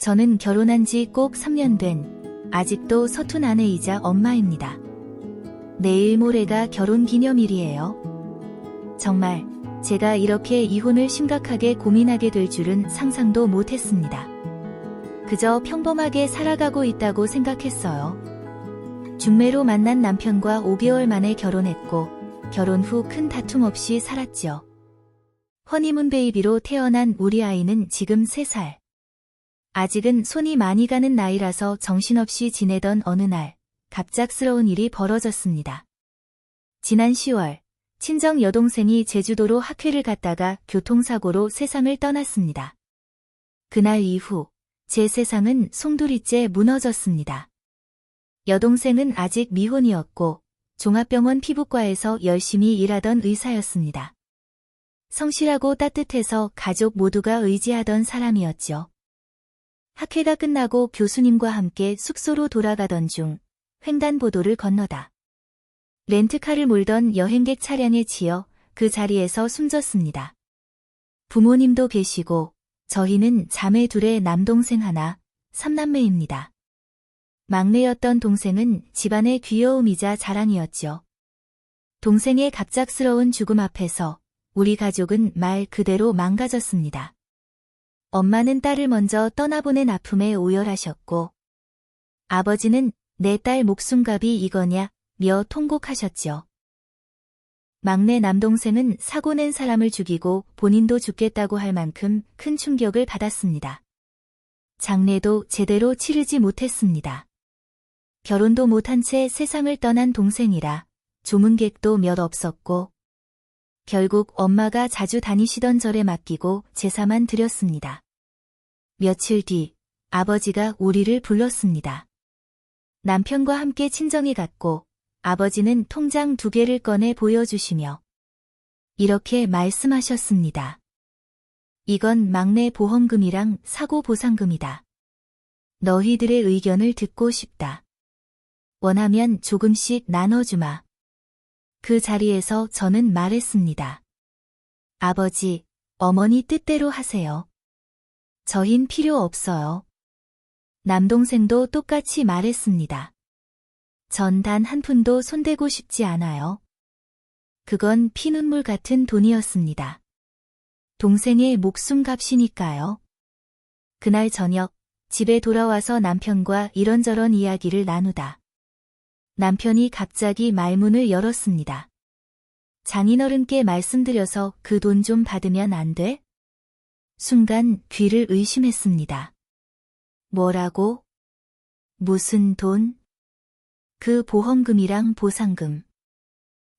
저는 결혼한 지 꼭 3년 된 아직도 서툰 아내이자 엄마입니다. 내일 모레가 결혼 기념일이에요. 정말 제가 이렇게 이혼을 심각하게 고민하게 될 줄은 상상도 못했습니다. 그저 평범하게 살아가고 있다고 생각했어요. 중매로 만난 남편과 5개월 만에 결혼했고 결혼 후 큰 다툼 없이 살았죠. 허니문 베이비로 태어난 우리 아이는 지금 3살. 아직은 손이 많이 가는 나이라서 정신없이 지내던 어느 날 갑작스러운 일이 벌어졌습니다. 지난 10월 친정 여동생이 제주도로 학회를 갔다가 교통사고로 세상을 떠났습니다. 그날 이후 제 세상은 송두리째 무너졌습니다. 여동생은 아직 미혼이었고 종합병원 피부과에서 열심히 일하던 의사였습니다. 성실하고 따뜻해서 가족 모두가 의지하던 사람이었죠. 학회가 끝나고 교수님과 함께 숙소로 돌아가던 중 횡단보도를 건너다 렌트카를 몰던 여행객 차량에 치여 그 자리에서 숨졌습니다. 부모님도 계시고 저희는 자매 둘의 남동생 하나, 3남매입니다. 막내였던 동생은 집안의 귀여움이자 자랑이었죠. 동생의 갑작스러운 죽음 앞에서 우리 가족은 말 그대로 망가졌습니다. 엄마는 딸을 먼저 떠나보낸 아픔에 오열하셨고 아버지는 내 딸 목숨값이 이거냐 며 통곡하셨죠. 막내 남동생은 사고 낸 사람을 죽이고 본인도 죽겠다고 할 만큼 큰 충격을 받았습니다. 장례도 제대로 치르지 못했습니다. 결혼도 못한 채 세상을 떠난 동생이라 조문객도 몇 없었고 결국 엄마가 자주 다니시던 절에 맡기고 제사만 드렸습니다. 며칠 뒤 아버지가 우리를 불렀습니다. 남편과 함께 친정에 갔고 아버지는 통장 2개를 꺼내 보여주시며 이렇게 말씀하셨습니다. 이건 막내 보험금이랑 사고 보상금이다. 너희들의 의견을 듣고 싶다. 원하면 조금씩 나눠주마. 그 자리에서 저는 말했습니다. 아버지, 어머니 뜻대로 하세요. 저흰 필요 없어요. 남동생도 똑같이 말했습니다. 전 단 한 푼도 손대고 싶지 않아요. 그건 피눈물 같은 돈이었습니다. 동생의 목숨값이니까요. 그날 저녁 집에 돌아와서 남편과 이런저런 이야기를 나누다 남편이 갑자기 말문을 열었습니다. 장인어른께 말씀드려서 그 돈 좀 받으면 안 돼? 순간 귀를 의심했습니다. 뭐라고? 무슨 돈? 그 보험금이랑 보상금.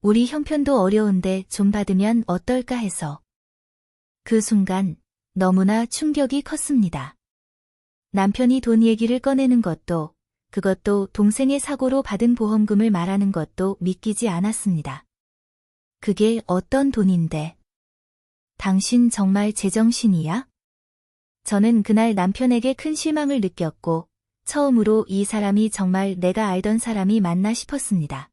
우리 형편도 어려운데 좀 받으면 어떨까 해서. 그 순간 너무나 충격이 컸습니다. 남편이 돈 얘기를 꺼내는 것도 그것도 동생의 사고로 받은 보험금을 말하는 것도 믿기지 않았습니다. 그게 어떤 돈인데? 당신 정말 제정신이야? 저는 그날 남편에게 큰 실망을 느꼈고 처음으로 이 사람이 정말 내가 알던 사람이 맞나 싶었습니다.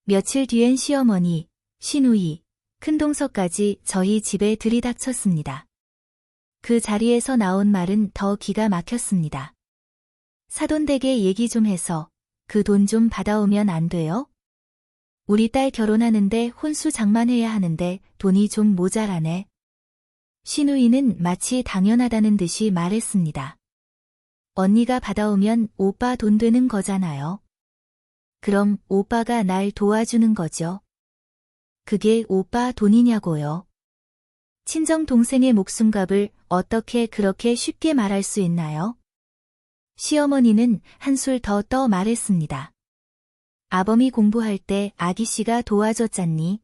며칠 뒤엔 시어머니, 시누이, 큰동서까지 저희 집에 들이닥쳤습니다. 그 자리에서 나온 말은 더 기가 막혔습니다. 사돈댁에 얘기 좀 해서 그 돈 좀 받아오면 안 돼요? 우리 딸 결혼하는데 혼수 장만해야 하는데 돈이 좀 모자라네. 시누이는 마치 당연하다는 듯이 말했습니다. 언니가 받아오면 오빠 돈 되는 거잖아요. 그럼 오빠가 날 도와주는 거죠. 그게 오빠 돈이냐고요. 친정 동생의 목숨값을 어떻게 그렇게 쉽게 말할 수 있나요? 시어머니는 한술 더 떠 말했습니다. 아범이 공부할 때 아기씨가 도와줬잖니.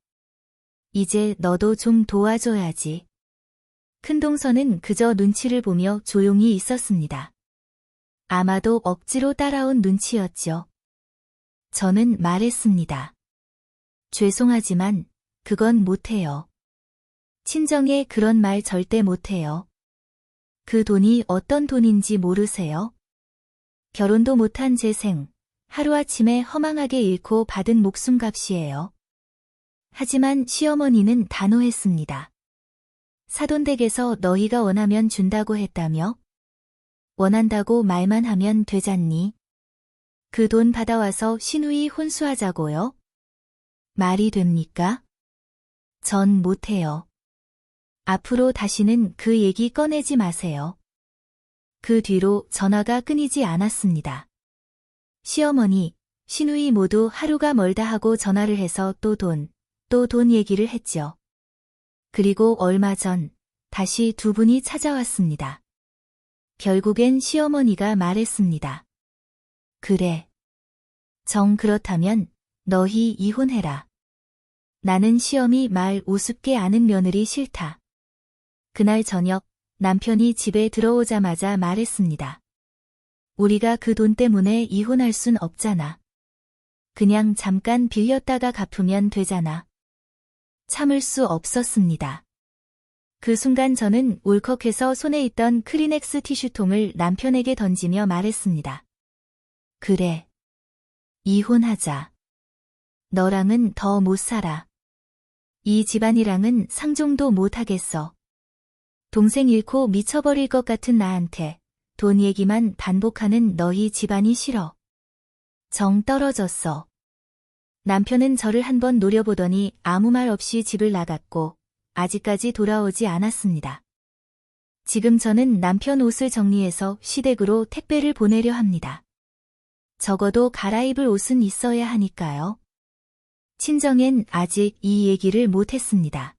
이제 너도 좀 도와줘야지. 큰동서는 그저 눈치를 보며 조용히 있었습니다. 아마도 억지로 따라온 눈치였죠. 저는 말했습니다. 죄송하지만 그건 못해요. 친정에 그런 말 절대 못해요. 그 돈이 어떤 돈인지 모르세요? 결혼도 못한 제 생, 하루아침에 허망하게 잃고 받은 목숨값이에요. 하지만 시어머니는 단호했습니다. 사돈댁에서 너희가 원하면 준다고 했다며? 원한다고 말만 하면 되잖니. 그 돈 받아와서 신우이 혼수하자고요? 말이 됩니까? 전 못해요. 앞으로 다시는 그 얘기 꺼내지 마세요. 그 뒤로 전화가 끊이지 않았습니다. 시어머니, 신우이 모두 하루가 멀다 하고 전화를 해서 또 돈 얘기를 했죠. 그리고 얼마 전 다시 두 분이 찾아왔습니다. 결국엔 시어머니가 말했습니다. 그래. 정 그렇다면 너희 이혼해라. 나는 시험이 말 우습게 아는 며느리 싫다. 그날 저녁 남편이 집에 들어오자마자 말했습니다. 우리가 그 돈 때문에 이혼할 순 없잖아. 그냥 잠깐 빌렸다가 갚으면 되잖아. 참을 수 없었습니다. 그 순간 저는 울컥해서 손에 있던 크리넥스 티슈통을 남편에게 던지며 말했습니다. 그래. 이혼하자. 너랑은 더 못 살아. 이 집안이랑은 상종도 못 하겠어. 동생 잃고 미쳐버릴 것 같은 나한테 돈 얘기만 반복하는 너희 집안이 싫어. 정 떨어졌어. 남편은 저를 한번 노려보더니 아무 말 없이 집을 나갔고 아직까지 돌아오지 않았습니다. 지금 저는 남편 옷을 정리해서 시댁으로 택배를 보내려 합니다. 적어도 갈아입을 옷은 있어야 하니까요. 친정엔 아직 이 얘기를 못했습니다.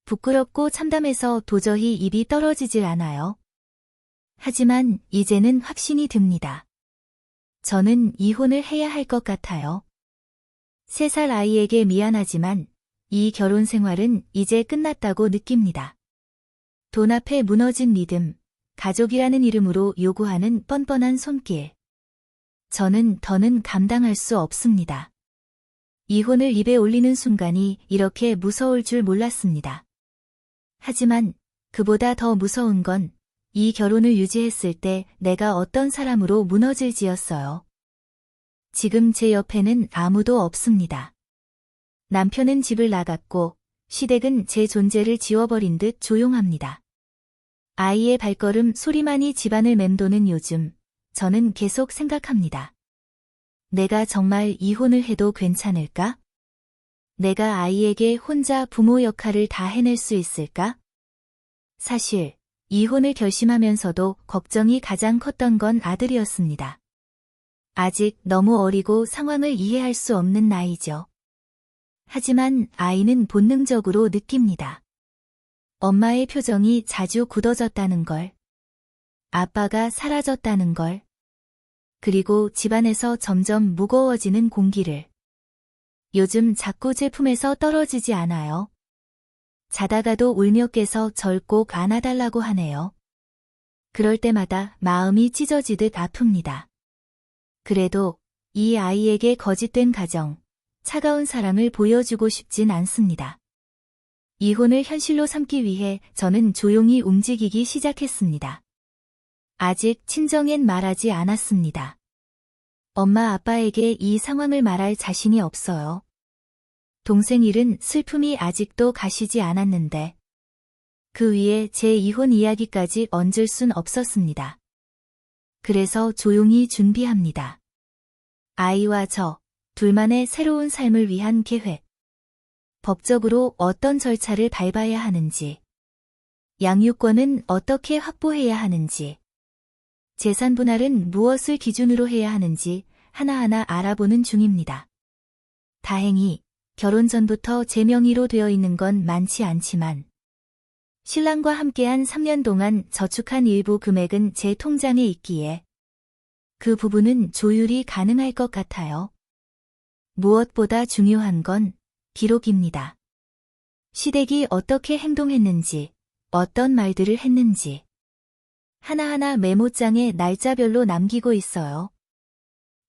부끄럽고 참담해서 도저히 입이 떨어지질 않아요. 하지만 이제는 확신이 듭니다. 저는 이혼을 해야 할 것 같아요. 3살 아이에게 미안하지만 이 결혼 생활은 이제 끝났다고 느낍니다. 돈 앞에 무너진 믿음, 가족이라는 이름으로 요구하는 뻔뻔한 손길. 저는 더는 감당할 수 없습니다. 이혼을 입에 올리는 순간이 이렇게 무서울 줄 몰랐습니다. 하지만 그보다 더 무서운 건 이 결혼을 유지했을 때 내가 어떤 사람으로 무너질지였어요. 지금 제 옆에는 아무도 없습니다. 남편은 집을 나갔고 시댁은 제 존재를 지워버린 듯 조용합니다. 아이의 발걸음 소리만이 집안을 맴도는 요즘, 저는 계속 생각합니다. 내가 정말 이혼을 해도 괜찮을까? 내가 아이에게 혼자 부모 역할을 다 해낼 수 있을까? 사실 이혼을 결심하면서도 걱정이 가장 컸던 건 아들이었습니다. 아직 너무 어리고 상황을 이해할 수 없는 나이죠. 하지만 아이는 본능적으로 느낍니다. 엄마의 표정이 자주 굳어졌다는 걸, 아빠가 사라졌다는 걸, 그리고 집안에서 점점 무거워지는 공기를. 요즘 자꾸 제품에서 떨어지지 않아요. 자다가도 울며 깨서 절 꼭 안아달라고 하네요. 그럴 때마다 마음이 찢어지듯 아픕니다. 그래도 이 아이에게 거짓된 가정, 차가운 사랑을 보여주고 싶진 않습니다. 이혼을 현실로 삼기 위해 저는 조용히 움직이기 시작했습니다. 아직 친정엔 말하지 않았습니다. 엄마 아빠에게 이 상황을 말할 자신이 없어요. 동생 일은 슬픔이 아직도 가시지 않았는데 그 위에 제 이혼 이야기까지 얹을 순 없었습니다. 그래서 조용히 준비합니다. 아이와 저, 둘만의 새로운 삶을 위한 계획. 법적으로 어떤 절차를 밟아야 하는지, 양육권은 어떻게 확보해야 하는지, 재산 분할은 무엇을 기준으로 해야 하는지 하나하나 알아보는 중입니다. 다행히 결혼 전부터 제 명의로 되어 있는 건 많지 않지만 신랑과 함께한 3년 동안 저축한 일부 금액은 제 통장에 있기에 그 부분은 조율이 가능할 것 같아요. 무엇보다 중요한 건 기록입니다. 시댁이 어떻게 행동했는지, 어떤 말들을 했는지 하나하나 메모장에 날짜별로 남기고 있어요.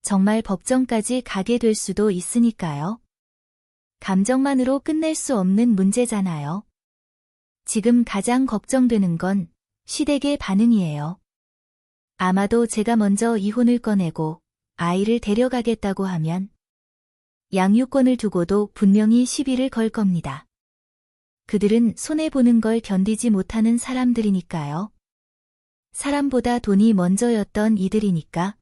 정말 법정까지 가게 될 수도 있으니까요. 감정만으로 끝낼 수 없는 문제잖아요. 지금 가장 걱정되는 건 시댁의 반응이에요. 아마도 제가 먼저 이혼을 꺼내고 아이를 데려가겠다고 하면 양육권을 두고도 분명히 시비를 걸 겁니다. 그들은 손해보는 걸 견디지 못하는 사람들이니까요. 사람보다 돈이 먼저였던 이들이니까.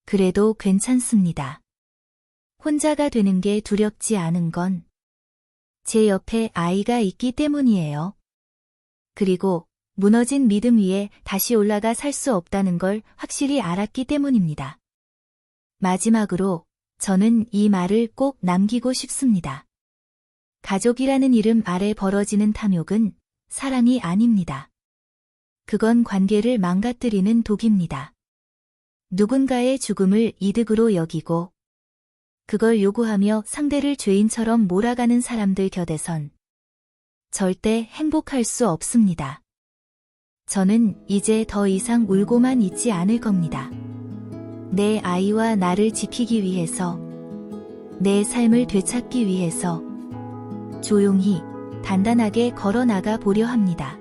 그래도 괜찮습니다. 혼자가 되는 게 두렵지 않은 건 제 옆에 아이가 있기 때문이에요. 그리고 무너진 믿음 위에 다시 올라가 살 수 없다는 걸 확실히 알았기 때문입니다. 마지막으로 저는 이 말을 꼭 남기고 싶습니다. 가족이라는 이름 아래 벌어지는 탐욕은 사랑이 아닙니다. 그건 관계를 망가뜨리는 독입니다. 누군가의 죽음을 이득으로 여기고 그걸 요구하며 상대를 죄인처럼 몰아가는 사람들 곁에선 절대 행복할 수 없습니다. 저는 이제 더 이상 울고만 있지 않을 겁니다. 내 아이와 나를 지키기 위해서, 내 삶을 되찾기 위해서 조용히 단단하게 걸어 나가 보려 합니다.